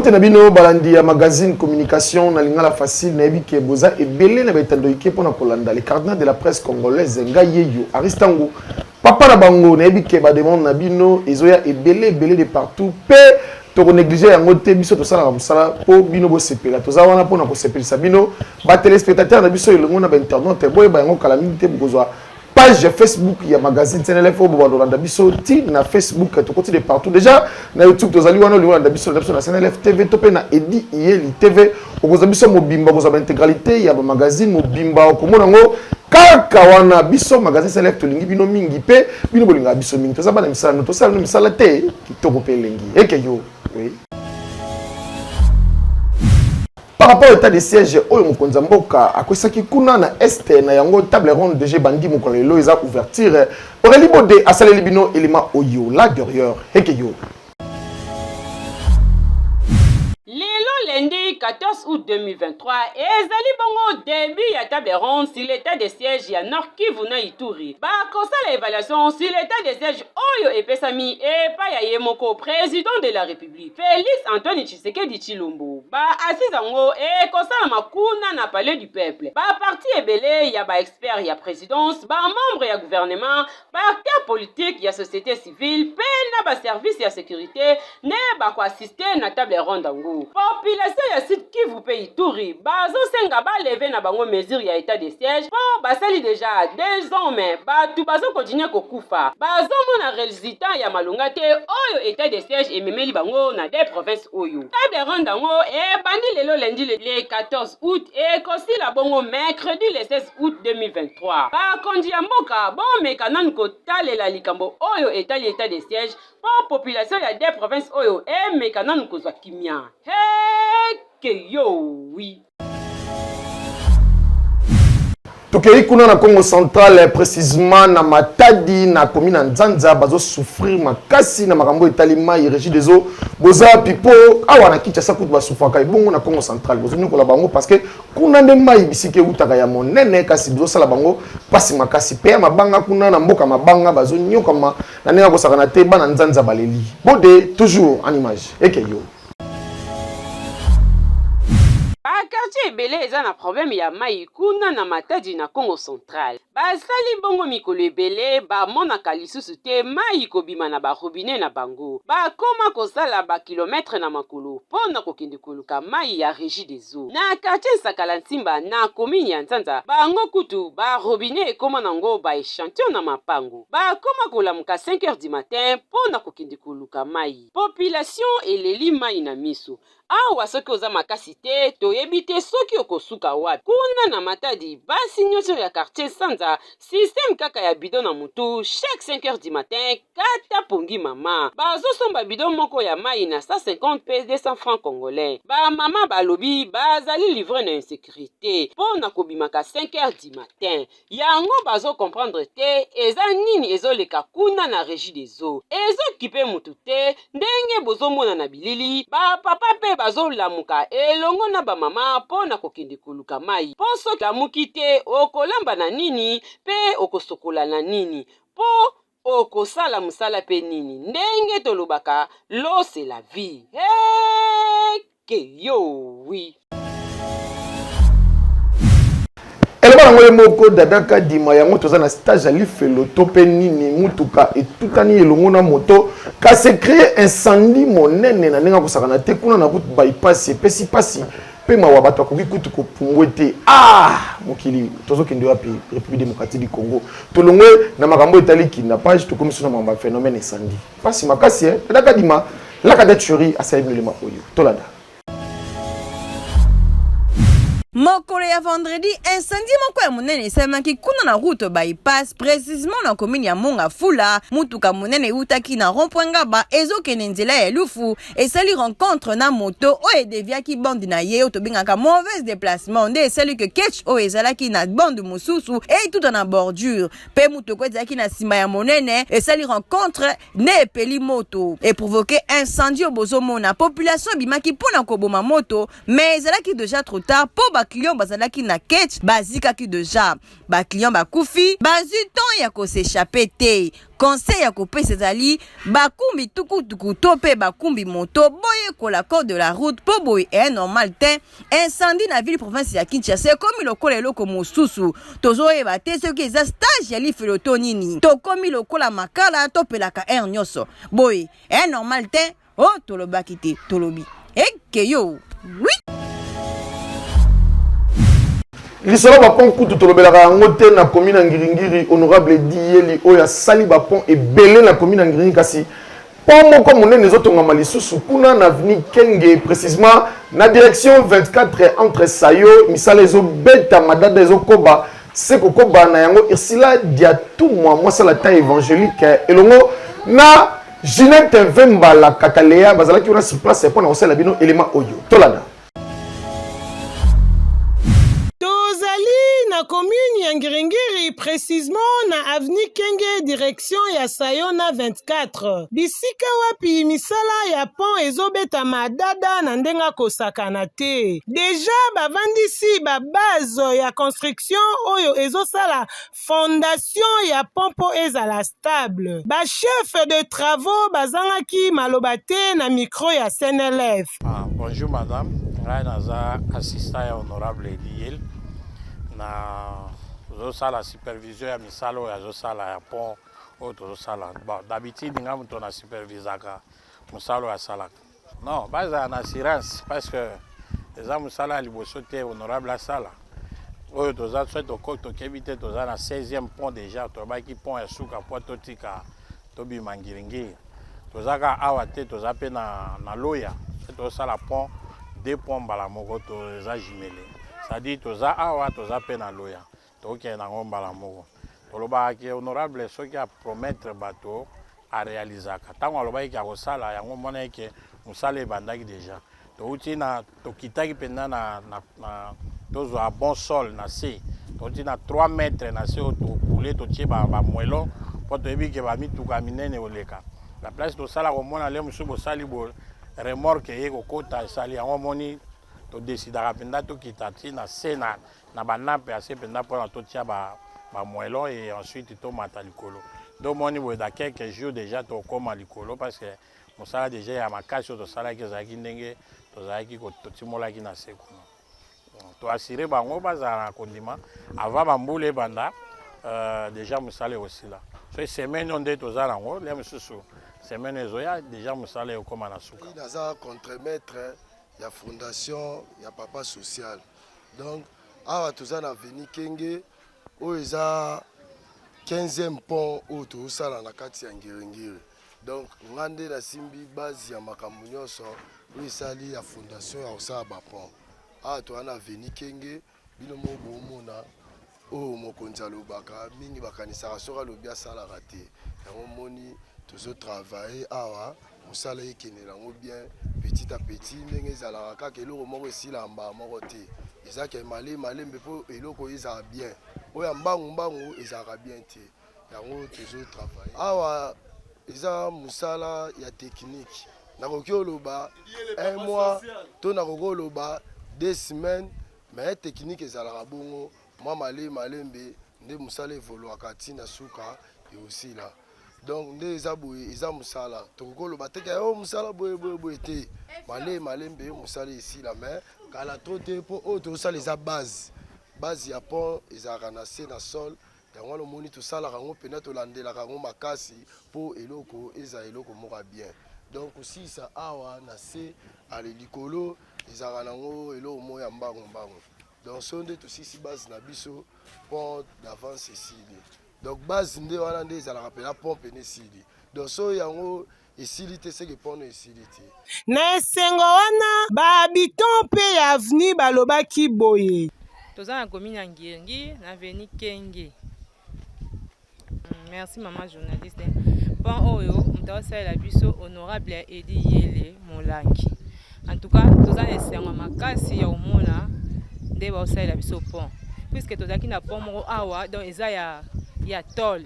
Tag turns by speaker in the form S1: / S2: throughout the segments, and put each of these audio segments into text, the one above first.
S1: Mbote na bino balandi ya magazine communication na lingala facile na ebike boza ebele na betando ike pona kolanda les cardinals de la presse congolaise Ngayeyo Aristango papa na bango na ebike ba demande na bino ezoya ebele de partout pe to négliger yango te biso to sala musala po bino bo sepela to za wana pona ko sepelisa bino ba téléspectateurs na biso elongo na ba internaute boye ba yango kala minute bokozwa page Facebook il y a magazine CNLF au Rwanda biso ti na Facebook to côté de partout déjà na YouTube to zali wana li Rwanda biso na CNLF TV topé na Edi Yeli TV okoza biso mobimba okoza intégralité il y a magazine mobimba okomona ngo kaka wana biso magazine CNLF to lingi bino mingi pe bino bolinga biso mingi to za bana misala to sala no misala te kitoko pe lingi ekeyo oui. Par rapport au état de siège, Oyo Mokonza Mboka, à Kosaki Kuna na Este na yango table ronde DG Bandi Mokolelo eza ouverture. Aurélie Bodé a salé libino élément Oyo là derrière. Hekeyo.
S2: Lundi 14 août 2023, ezali bongo début à table ronde sur l'état de siège ya Nord Kivu na Ituri. Ba constat l'évaluation sur l'état de siège Oyo epesami et pa ya yemoko président de la République. Félix Antoine Tshisekedi Tshilombo. Ba asizango et constat makuna na palais du peuple. Ba parti ebele ya ba expert ya présidence, ba membre ya gouvernement, ba acteur politique ya société civile, pe na ba service ya sécurité ne ba ko assister na table ronde ngo. Population ya site Kivu pe Ituri bazo senga ba lever na bango mesure ya état de siège po basali déjà 2 ans mais batu bazo continuer kokufa bazo mona résultat ya malunga te oyo état de siège ememeli bango na des provinces oyo table ronde ngo e bandi lelo lundi le 14 août et kosi la bongo mercredi le 16 août 2023 ba kondi ya mboka bon mekanan ko talela likambo oyo état de siège po population ya des provinces oyo e mekanan ko zwa kimia que yo, oui.
S1: Tokei kuna na Congo central précisément na Matadi na commune Nzanza bazo souffrir makasi na makambo etalima régie des eaux boza pipo awa na Kinshasa kutu basufaka bongo na Congo central bozo nyokola bango parce que kuna nde mai bisike utaka ya monene kasi bozo sala bango pasi makasi pe mabanga kuna na mboka mabanga bazo nyokama na nenga kosaka na te bana Nzanza baleli bode toujours en image ekeyo.
S2: Quartier ebele eza na problème ya mai kuna na Matadi na Congo central. Basali bongo mikolo ebele ba monaka lisusu te mai kobima na ba robinet na bango. Ba koma kosala ba kilometre na makolo pona kokende koluka mai ya régie des eaux. Na quartier Sakala Nsimba na commune ya Nzanza bango kutu ba robinet ekoma nango ba échantillon na mapango. Ba koma kolamuka 5h du matin pona kokende koluka mai. Population eleli mai na miso. Awa soki oza makasi te toyebi te soki okosuka wapi kuna na Matadi basi nyonso ya quartier Sanza système kaka ya bidon na mutu chaque 5h du matin kata pongi mama bazosomba bidon moko ya mai na 150 p 200 francs congolais ba mama balobi bazali livré na insécurité pona kobimaka 5h du matin yango bazo comprendre te eza nini ezoleka kuna na régie des eaux ezokipe mutu te ndenge bozomona na bilili ba papa pe bazo lamuka elongo na ba mama pona kokende koluka mai po soki lamuki te okolamba na nini pe okosokola na nini po okosala musala pe nini ndenge tolobaka l'eau c'est la vie que yo oui.
S1: Eleba ngole moko dadaka dima yango toza na stage ali felo tope nini mutuka etutani elongo na moto ka se créer incendie monene na nenga kosaka na te kuna na route bypass epesi pasi pe mawa bato akoki kutu ko pungwete mokili tozo kende wapi République démocratique du Congo tolongwe na makambo etali kinda page to komisona mamba phénomène incendie pasi makasi dadaka dima la cadette chérie asaibile ma oyo tolanda.
S3: Mokolo ya vendredi, incendie moko ya munene esalemaki kuna na route bypass précisément na commune ya Monga Fula. Mutuka munene eutaki na rond-point Ngaba ezokende nzela ya lufu esali rencontre na moto oyo edeviaki bande na ye otobengaka mauvaise déplacement nde esali ke ketch oyo ezalaki na bande mosusu etuta na bordure pe mutuka ezalaki na nsima ya monene esali rencontre ne epeli moto et provoqué incendie au bozomona population bimaki pona koboma moto mais ezalaki déjà trop tard po ba client bazalaki na ketch bazikaki deja ba client bakufi bazwi temps ya ko s'échapper te conseil ya kopesa ezali bakumbi tukutuku to pe bakumbi moto boye kola code de la route po boye normal te incendie na ville province ya Kinshasa komi lokola eloko mosusu tozoyeba te soki eza stage ya lifelo to nini tokomi lokola makala topelaka nyonso boye normal te tolobaki te tolobi ekeyo oui
S1: lisolo bapon kutu tolobelaka yango te na commune ya Ngiringiri honorable Diyeli oyo asali bapon ebele na commune ya Ngiringiri kasi pont moko monene ezotongama lisusu kuna na avenue Kenge précisément na direction 24 entre Sayo misala ezobeta madada ezokoba sekokoba na yango Ursula Diatumwa mwasala ta évangélique elongo na Ginette Vemba la Kakalea bazalaki wana sur place pour na osala bino élément audio tolanda.
S4: Na commune ya Ngiringiri précisément na avenue Kenge direction ya Sayona 24 bisika wapi misala ya pont ezobeta madada na ndenga kosakana te déjà bavandisi ba base ya construction oyo ezosala fondation ya pont po ezala stable ba chef de travaux bazangaki maloba te na micro ya SNLF.
S5: Bonjour madame, ngai naza assistant ya honorable Diyeli na la supervision ya misala oyo azosala ya pont oyo tozosala d'habitude nga moto na supervisaka mosala oyo asalaka non bazala na assurance parce que eza mosala ya liboso te honorable asala oyo toza so tokebi te toza na 16e pont déjà tobaki pont ya suka po totika tobima Ngiringiri tozaka awa te toza mpe na loya so tozosala pont 2 pont mbala moko toza jumele c'est-à-dire toza awa toza pe na loya tokende nango mbala moko tolobaki honorable soki a promettre bato a réalisaka ntango alobaki akosala yango mona eke mosala ebandaki déjà touti na tokitaki mpenza na tozwa bon sol na se touti na 3 mètres na se oyo tokule totie bamwelo mpo toyebi ke bamituka minene oleka la place tosala komona le mosusu bosali bo remorke ye kokota esali yango moni todesidaka mpenza tokita ti na se na banape ase mpenza mpona totia bamwelo et ensuite tomata likolo donc moni boye da quelques jours déjà tokóma likolo parce que mosala déjà ya makasi oyo tosalaki ezalaki ndenge tozalaki totimolaki na se kuna toassire bango bazala na kondima avant bambula ebanda déjà mosala ekosila so semaine oyo nde toza nango le mosusu semaine ezoya déjà mosala ekóma na suka
S6: naza contremaître ya fondation ya papa social donc awa toza na avenue Kenge oyo eza 15e pont oyo tozosala na kati ya Ngiringiri donc nga nde nasimbi base ya makambo nyonso oyo esali ya fondation ya kosala bapont awa toza na avenue Kenge bino mo bomona oyo mokonzi alobaka mingi bakanisaka soki alobi asalaka te yango moni tozotravaille awa mosala ekende nango bien petit à petit ndenge ezalaka kaka eloko moko esila mbala moko te ezalaka malembe mpo eloko ezalaka bien oyo ya mbangu ezalaka bien te yango tozotravaille awa eza mosala ya technique nakoki oloba 1 mois to nakoki oloba 2 semaines mais technique ezalaka bongo mwa malembe nde mosala evoluaka ntina suka eosila donc nde eza boye eza mosala tokokoloba teke o mosala boye te malembe mosala esila mais kala to te mpo oyo tozosala eza base ya pont ezalaka na se na sol yango wana omoni tosalaka yango mpena tolandelaka yango makasi mpo eloko eza eloko moko ya bien donc kosilisa awa na se ale likolo ezalaka nango eloko moko ya mbangu donc so nde tosilisi base na biso pont d'avance esili donc base nde wana nde ezalaka mpena pont pene esili donc so yango esili te seke pont esili te
S4: na esengo wana bahabitant mpe ya avenue balobaki boye
S7: toza na commune ya Ngiringiri na avenue Kenge. Merci maman journaliste. Pont oyo moto asalela biso honorable ya Diyeli Molangi. En tout cas toza na esengo makasi ya omona nde baosalela biso pont puisque tozalaki na pont moko awa donc eza ya tol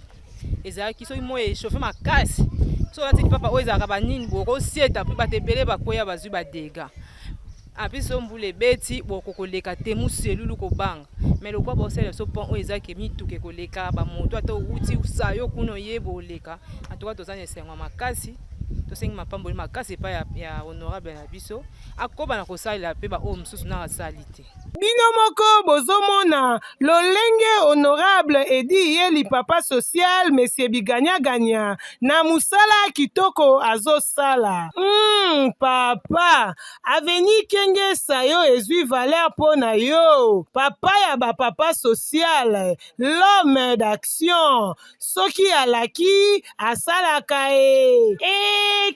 S7: ezalaki soki mo echauffe makasi so atiki papa oyo ezalaka banini bokosieta mpe bato ebele bakoya bazwi badega apiso mbule beti bokoleka temu selulu ko banga mais le quoi bosela so pont o ezaki mituke koleka ba moto ata uti usayo kuno yebo leka atoka tozane sengo makasi tosengi mapamboli makasi pa ya honorable na biso akoba na kosalela pe ba o msusu na salite
S4: bino moko bozomona lolenge honorable edi yeli papa social monsieur Biganya na musala kitoko azosala papa aveni kenge sayo ezwi valeur pona yo papa ya ba papa social l'homme d'action soki alaki asalaka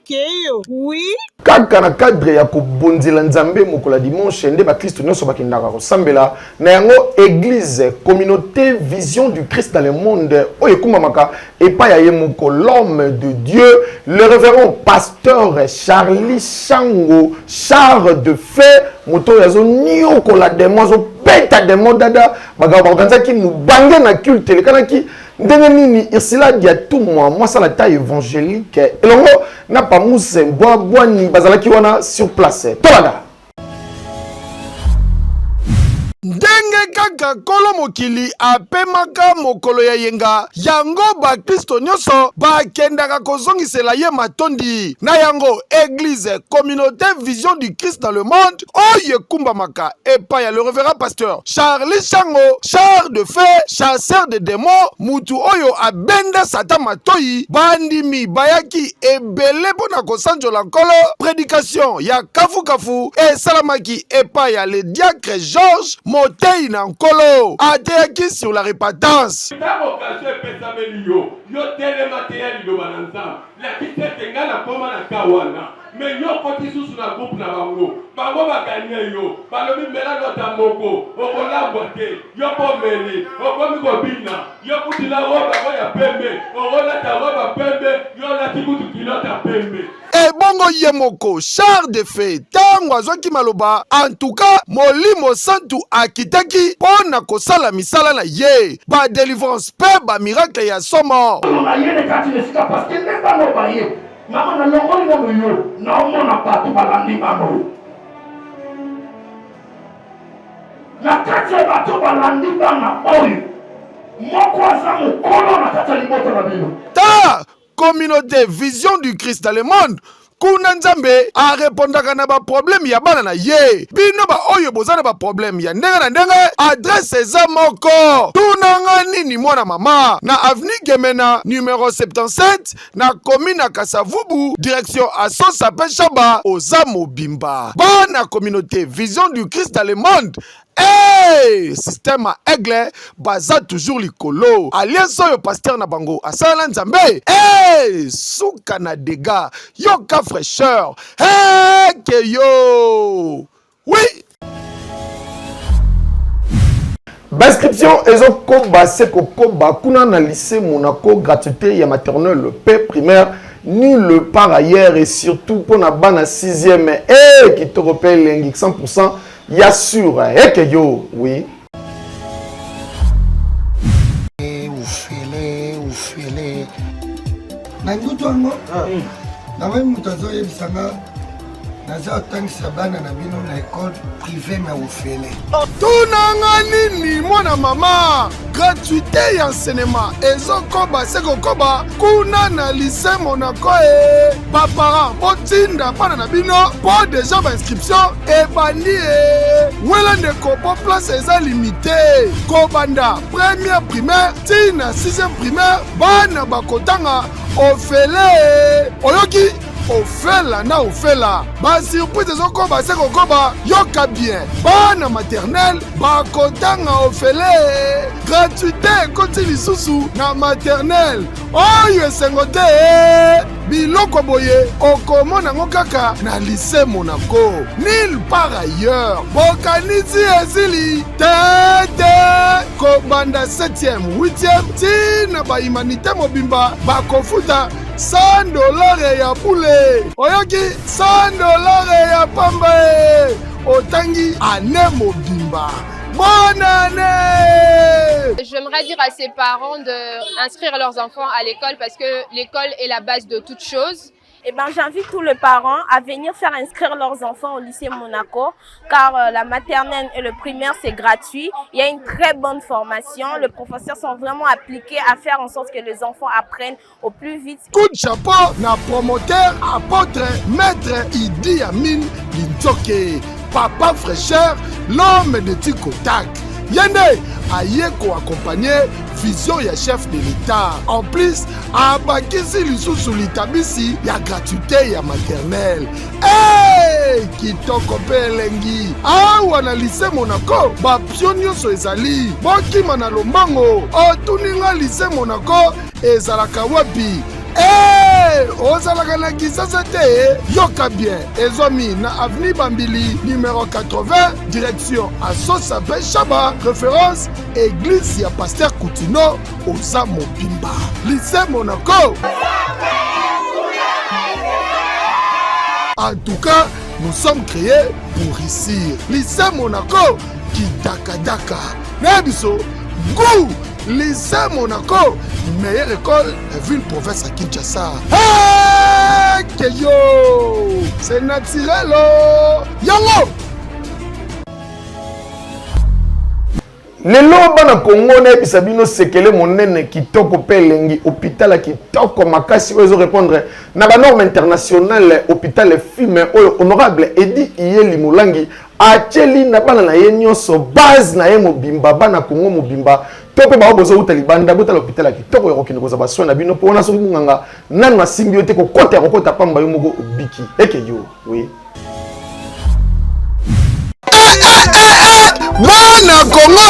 S4: keyo oui
S1: kaka na cadre ya kobonzela nzambe mokola dimanche nde bakristo nyonso bakendaka kosambela na yango église communauté vision du Christ dans le monde oyo ekumbamaka epai ya ye moko l'homme de Dieu le révérend pasteur Charlie Chango char de feu moto yazo niokola demo zo peta demo dada baga bakanzaki mubange na culte lekanaki ndenge nini irsila dia tout moi ça la taille évangélique elongo na pa muse bwani bazalaki wana sur place tolanda ndenge kaka kolo mokili apemaka mokolo ya yenga yango bakristo nyonso bakendaka kozongisela ye matondi na yango église communauté vision du Christ dans le monde oyo ekumbamaka epai ya le révérend pasteur Charlie Chango char de feu chasseur de démons mutu oyo abenda satan matoi bandimi bayaki ebele mpona kosanjola nkolo prédication ya kafukafu esalamaki epai ya le diacre Georges Motei na nkolo ateyaki sur la repentance
S8: mais yo koti susu na groupe na bango baganye yo balobi mela lota moko okolambwa te yo pomeli okomi kobina yo kutila roba ko ya pembe okolata roba pembe yo lati kutu kilota pembe
S1: ebongo ye moko char de feu tango azwaki maloba en tout cas molimo santu akitaki mpona kosala misala na ye badelivrance mpe bamiracle ya somo
S9: Mama na longoli na moyo na omona bato balandi bango na kati ya bato balandi bana oyo moko aza mokolo na kati ya libota na bino
S1: ta communauté vision du Christ dans le monde kuna nzambe arepondaka na baproblème ya bana na ye bino oyo boza na baproblème ya ndenge na ndenge adresse eza moko tunanga nini mwana mama na avenue Gemena numéro 77 na commune ya Kasavubu direction Asosa Peshaba oza mobimba bana communauté vision du Christ dans le monde. Hey, système à aigle baza toujours likolo alliance oyo pasteur na bango asala nzambe suka na dégâts yoka fraîcheur que yo oui Bascription ezokoba sekokoba kuna na lycée Monaco gratuité ya maternelle P primaire nul par ailleurs et surtout pour na bana 6e qui te rappelle l'engique 100% ya sûr et que yo oui
S6: ufele na ndutu wango na wewe mutazo yebisanga naza otangisa bana na bino na école privée na ufele
S1: tunanga nini mwana mama gratuité ya enseignement ezokoba sekokoba kuna na lycée Monaco baparent botinda bana na bino po déjà bainscription ebandi wela ndeko po place eza limité kobanda première primaire tina 6e primaire bana bakotanga ofele oyoki ofela na ofela basurprise ezokoba sekokoba yoka bien bana maternelle bakotanga ofele gratuité ekoti lisusu na maternelle oyo esengo te biloko boye okomona ngo kaka na lycée Monaco nil par ailleurs bokanisi ezili tete kobanda 7e 8e tina bahumanité mobimba bakofuta $100 ya poule oyoki $100 ya pamba otangi ane mobimba. Bonne année!
S10: J'aimerais dire à ces parents d'inscrire leurs enfants à l'école parce que l'école est la base de toute chose. Eh ben, j'invite tous les parents à venir faire inscrire leurs enfants au lycée Monaco, car la maternelle et le primaire, c'est gratuit. Il y a une très bonne formation. Les professeurs sont vraiment appliqués à faire en sorte que les enfants apprennent au plus vite.
S6: Coup de chapeau, na promoteur, apôtre, maître Idi Amin Linzoke, papa fraîcheur, l'homme de Tikotak. Yende ayeko accompagner vision ya chef de l'État. En plus, abakisi lisusu litabisi ya gratuité ya maternelle. Hey, kitoko pe elengi. Awa na lycée Monaco, ba pionioso ezali. Bokima na lombango, otuninga lycée Monaco ezalaka wapi? Hey, ozalaka na kisasa te. Yoka bien, ezomi na avenue Bambili, numéro 80, direction Asosa Bechaba, référence église ya Pasteur Coutinho, Oza Mobimba. Lycée Monaco. En tout cas, nous sommes créés pour réussir. Lycée Monaco, qui daka daka. Nebiso, goût. Lycée Monaco, meilleure école de ville province à Kinshasa. Hey, Keyo, c'est naturel, oh. Yango.
S1: Lelo bana Congo na bisabino sekele monene kitoko pelengi hôpital kitoko makasi ozo répondre na ba norme internationale hôpital film honorable Edi Iyeli Mulangi acheli na bana na yenyoso base na ye mobimba bana Congo mobimba tope ba bozo utali banda bota l'hôpital kitoko yo kokine koza baso na bino pona so nganga nanu na symbiote ko kota kokota pamba yo moko obiki ekeyo oui.
S6: Bana Congo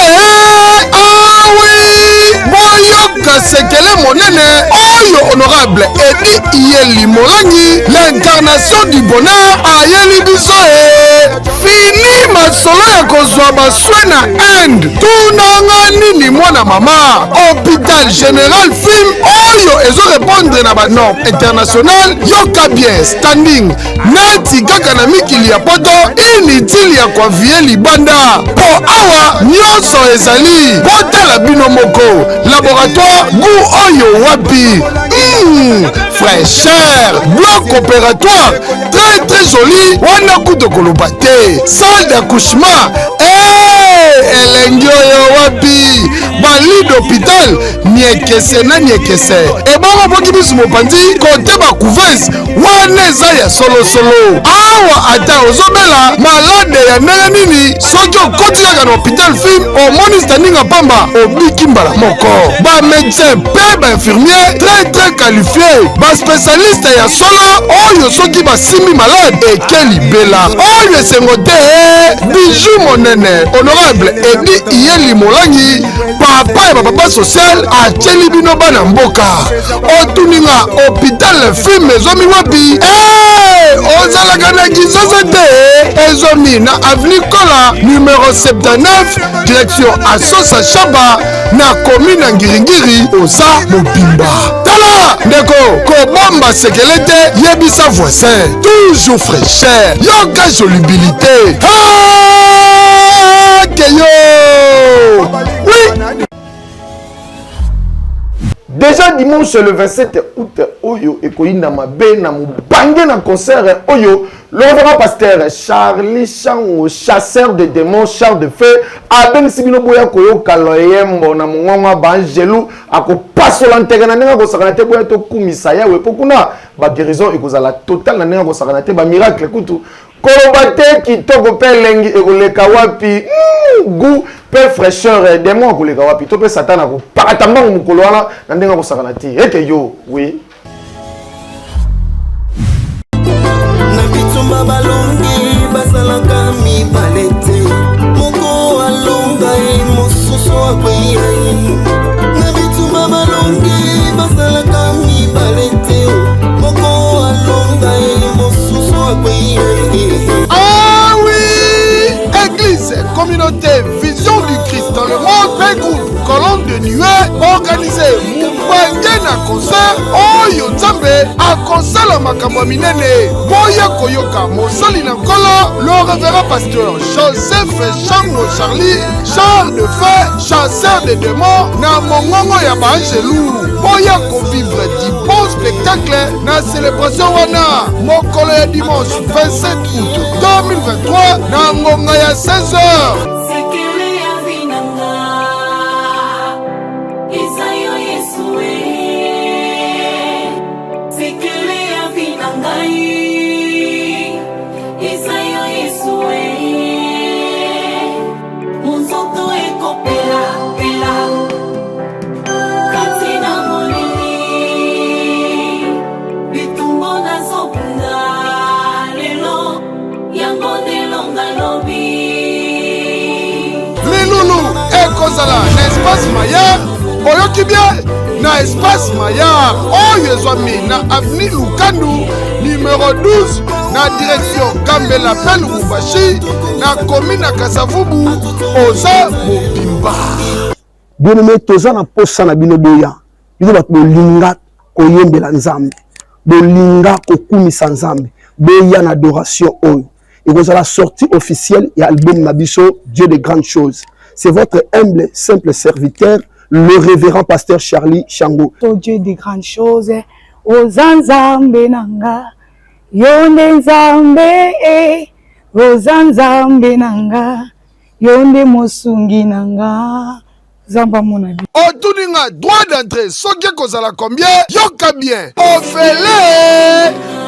S6: oui boyoka sekele monene oyo honorable Edi Iyeli Mulangi l'incarnation du bonheur ayeli biso fini masolo ya kozwa baswe na Inde tunanga nini mwana mama hôpital général film oyo ezo répondre na ba norme international yoka bien standing neti kaka na mikili ya poto inutile ya kwa vie libanda po awa nyonso ezali botala bino moko laboratoire goût oyo wapi fraîcheur bloc opératoire très joli wana kuto koloba te salle d'accouchement elengi oyo wapi bali d'hôpital niekese na niekese ebongo boki biso mopanzi kote bacouvese wana eza ya solosolo awa ata ozobela malade ya ndenge nini soki okoti kaka na hôpital film omoni standinga pamba obiki mbala moko bamédecin mpe bainfirmier très qualifié baspécialiste ya solo oyo soki basimbi malade eke libela oyo esengo te bijou monene honorable Edi Iyeli Mulangi papa ya bapapa social acheli bino bana mboka otuninga hôpital film ezomi wapi ozalaka na kisasa te ezomi na avenue Kola numéro 79 direction Asosa Shaba na commune ya Ngiringiri Oza Mobimba. Tala ndeko kobomba sekele te yebisa voisin toujours fraîcheur yoka jolibilité keyo oui.
S1: Déjà dimanche le 27 août oyo ekoyinda mabe na mubange na concert oyo le révérend pasteur Charlie Chango chasseur de démons char de feu abengisi bino boya koyoka loyembo na mongonga bangelou akopasola nteke na ndenge akosakana te boya tokumisa yawe po kuna ba guérison ekozala total na ndenge akosakana te ba miracle kutu koloba te kitoko pe elengi ekoleka wapi goût pe fraîcheur démon akoleka wapi to pe satan akopakata mbango mokolo wana na ndenge akosakana te eke yo oui.
S11: Balongi basalaka mibale te moko alonga ye mosusu akweya na bitumba balongi basalaka mibale te moko alonga ye mosusu akweya.
S6: Ah oui, église communauté vision du Christ dans le monde, groupe colonne de nuée organisé
S1: bange na concert oyo nzambe akosala makambo minene boya koyoka mosali na nkolo le révérend pasteur Joseph Chango Charlie char de feu chasseur de démons na mongongo ya baangelou boya kovivre du bon spectacle na célébration wana mokolo ya dimanche 27 août 2023 na ngonga ya 16h. Na espace Maillard, oyoki bien na espace Maillard, oyo ezwami na avenue Lukandu numéro 12 na direction Kambela Pelu Mubashi na commune ya Kasavubu oza mobimba.
S12: Bien-aimé toza na posa na bino boya bino bato bolinga koyembela nzambe bolinga kokumisa nzambe boya na adoration oyo ekozala la sortie officielle ya album na biso Dieu de grandes choses. C'est votre humble, simple serviteur, le révérend pasteur Charlie Chango.
S13: Oh Dieu de grandes choses, Ozanzambe nanga, yonde nzambe, Ozanzambe nanga, yonde mosungi nanga, zamba monabi.
S1: Otuninga droit d'entrée, soki kozala combien? Yoka bien.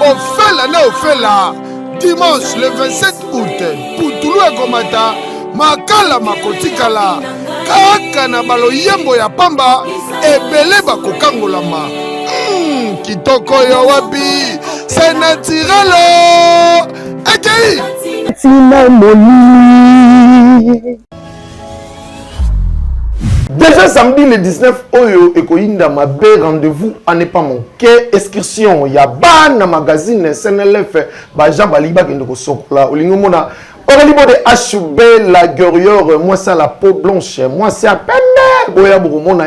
S1: Ofela na ofela. Dimanche le 27 août, Putulu ekomata. Makala makotikala kaka na baloyembo ya pamba ebele bakokangolama kitoko yo wapi c'est naturel ekei
S12: tina moni.
S1: Déjà samedi le 19 oyo ekoyinda mabe rendez-vous à ne pas manquer excursion ya bana magazine SNLF ba Jean Baliba kende ko sokola olingo mona Aurélie de HB, la guerrière, moi c'est la peau blanche, moi c'est à peine, boya bourmona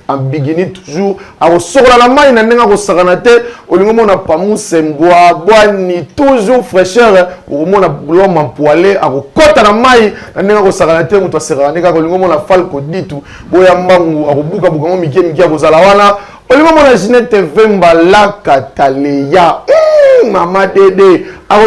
S1: en bikini toujours, à sur la main, il n'a pas saranate, au lieu de pas mousse, bois, ni toujours fraîcheur, au moment où l'homme en poilé, à côté de la main, il n'a pas saranate, ou toi serrané, au lieu de la falco dit tout, boya mbangou, à bouka bouka, miki, à zalawana, au lieu de Ginette Vemba, la Cataleya, Maman Dédé, à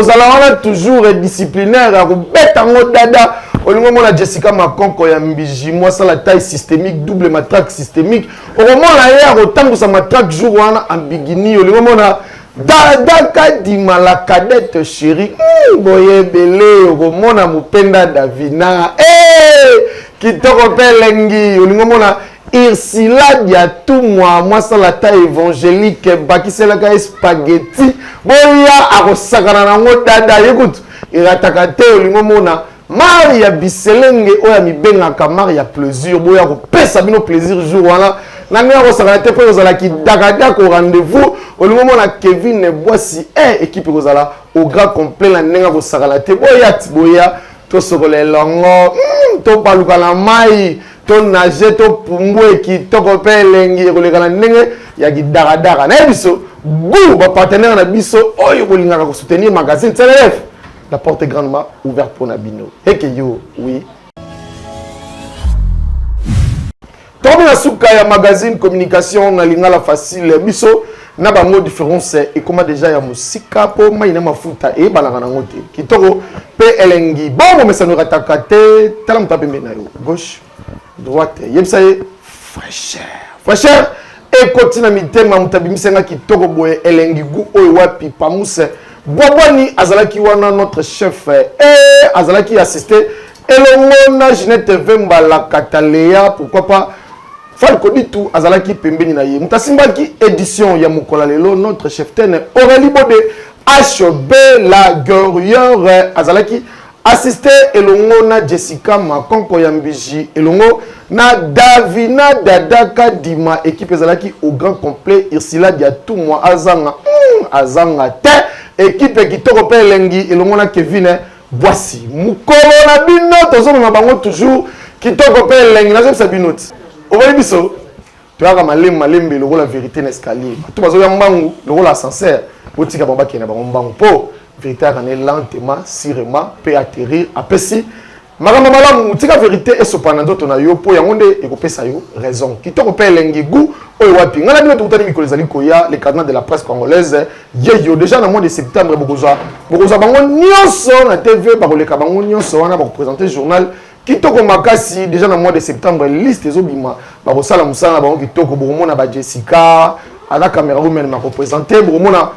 S1: toujours disciplinaire, à bête en dada. Au moment où Jessica Makonko ya mbiji, moi ça la taille systémique, double matraque systémique. Au moment là hier, autant que ça matraque jour en bikini, au moment là, dada kadima la cadette chérie, boye belé, au moment là mupenda Davina, qui te rappelle lengi, au moment là. Irsila dia tout moi ça la taille évangélique bakise la ka spaghetti boya akosakana na ngodada écoute irataka te olingo mona Maria biselenge oya mibengaka Maria plaisir boya ko pesa bino plaisir jour wana na ngea kosakana te pe ozala ki dagada ko rendez-vous olingo mona Kevin Boissy équipe kozala au grand complet la nenga kosakana te boya to sokole longo to paluka la mai to nage to pumbwe ki to kopé lengi kolekana ndenge ya ki daradara na biso bu ba partenaire na biso oyo kolingaka ko soutenir magazine TLF la porte est grandement ouverte pour Nabino et que yo oui tomi na suka ya magazine communication na lingala facile biso na ba mot différence et comment déjà ya musika po maina mafuta e balanga na ngote kitoko pe elengi bon mais ça nous rataka te tala mtape mbena yo gauche droite yebsaye fraîcheur et continue mitema mutabimisanga kitoko boye elengi gu oyo wapi pamuse bwabwani azalaki wana notre chef azalaki assisté elongona Ginette Vemba la Cataleya pourquoi pas Falco dit tout azalaki pembeni na ye mutasimbaki édition ya mukola lelo notre chef ten Aurélie Bodé HB la guerrière azalaki assisté elongo na Jessica Makonko ya mbiji elongo na Davina Dadaka Dima équipe ezalaki au grand complet Irsila dia tout moi azanga te équipe kitoko pe lengi elongo na Kevin Boissy mukolo na bino tozo na bango toujours kitoko pe lengi na zebisa binoti obali biso toyaka malembe lokola vérité na escalier to bazoya mbangu lokola ascenseur botika bango bakende bango mbangu mpo vérité akane lentement sûrement peut atterrir apesi makambo malamu tika vérité esopana ndoto na yo mpo yango nde ekopesa yo raison kitoko mpe elengi gu oyo wapi ngana bino tokutani mikolo ezali koya le cardinal de la presse congolaise yeyo déjà na mois de septembre bokozwa bango nyonso na tv bakoleka bango nyonso wana bakoprésenter journal kitoko makasi déjà na mois de septembre liste ezobima bakosala mosala na bango kitoko bokomona ba Jessica ala caméra women bakoprésenter bokomona